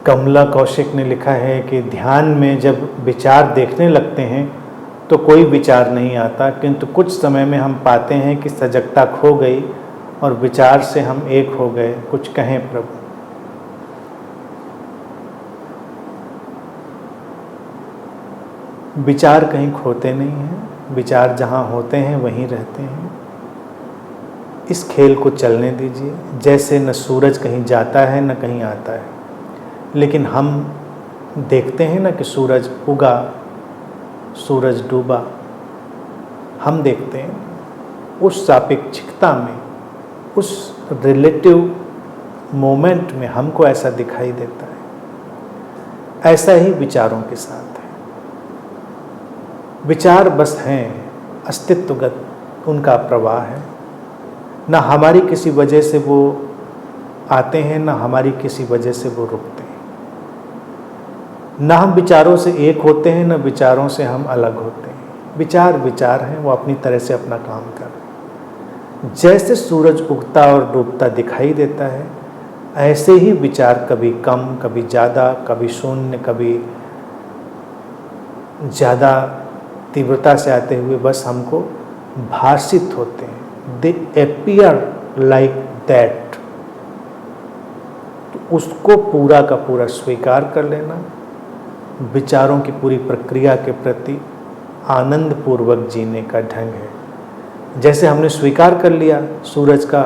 कमला कौशिक ने लिखा है कि ध्यान में जब विचार देखने लगते हैं तो कोई विचार नहीं आता, किंतु कुछ समय में हम पाते हैं कि सजगता खो गई और विचार से हम एक हो गए। कुछ कहें प्रभु। विचार कहीं खोते नहीं हैं, विचार जहाँ होते हैं वहीं रहते हैं। इस खेल को चलने दीजिए। जैसे न सूरज कहीं जाता है न कहीं आता है, लेकिन हम देखते हैं ना कि सूरज उगा, सूरज डूबा। हम देखते हैं उस सापेक्षिकता में, उस रिलेटिव मोमेंट में हमको ऐसा दिखाई देता है। ऐसा ही विचारों के साथ है। विचार बस हैं, अस्तित्वगत उनका प्रवाह है। ना हमारी किसी वजह से वो आते हैं, ना हमारी किसी वजह से वो रुकते हैं। ना हम विचारों से एक होते हैं, ना विचारों से हम अलग होते हैं। विचार विचार हैं, वो अपनी तरह से अपना काम कर रहे हैं। जैसे सूरज उगता और डूबता दिखाई देता है, ऐसे ही विचार कभी कम, कभी ज़्यादा, कभी शून्य, कभी ज़्यादा तीव्रता से आते हुए बस हमको भासित होते हैं। दे अपीयर लाइक दैट। तो उसको पूरा का पूरा स्वीकार कर लेना, विचारों की पूरी प्रक्रिया के प्रति आनंद पूर्वक जीने का ढंग है। जैसे हमने स्वीकार कर लिया सूरज का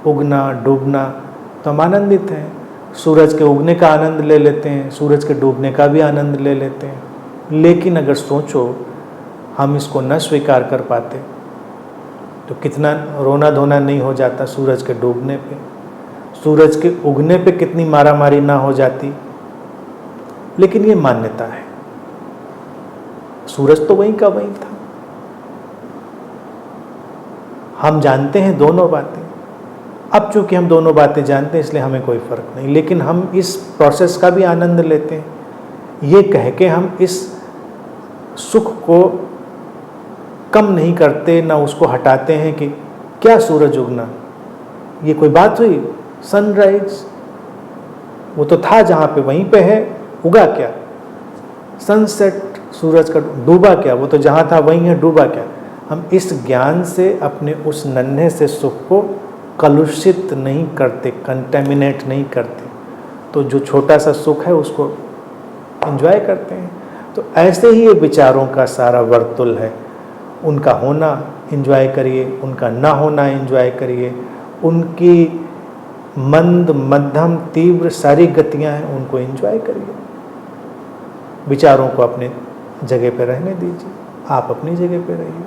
उगना डूबना, तो हम आनंदित हैं। सूरज के उगने का आनंद ले लेते हैं, सूरज के डूबने का भी आनंद ले लेते हैं। लेकिन अगर सोचो हम इसको न स्वीकार कर पाते तो कितना रोना धोना नहीं हो जाता सूरज के डूबने पे, सूरज के उगने पे कितनी मारामारी ना हो जाती। लेकिन ये मान्यता है, सूरज तो वहीं का वहीं था। हम जानते हैं दोनों बातें। अब चूंकि हम दोनों बातें जानते हैं इसलिए हमें कोई फर्क नहीं, लेकिन हम इस प्रोसेस का भी आनंद लेते हैं। ये कह के हम इस सुख को कम नहीं करते, ना उसको हटाते हैं कि क्या सूरज उगना, ये कोई बात हुई। सनराइज वो तो था जहाँ पे वहीं पे है, उगा क्या। सनसेट सूरज का डूबा क्या, वो तो जहाँ था वहीं है, डूबा क्या। हम इस ज्ञान से अपने उस नन्हे से सुख को कलुषित नहीं करते, कंटेमिनेट नहीं करते, तो जो छोटा सा सुख है उसको एंजॉय करते हैं। तो ऐसे ही ये विचारों का सारा वर्तुल है। उनका होना एंजॉय करिए, उनका ना होना एंजॉय करिए, उनकी मंद मध्यम तीव्र सारी गतियां हैं उनको एंजॉय करिए। विचारों को अपने जगह पे रहने दीजिए, आप अपनी जगह पे रहिए।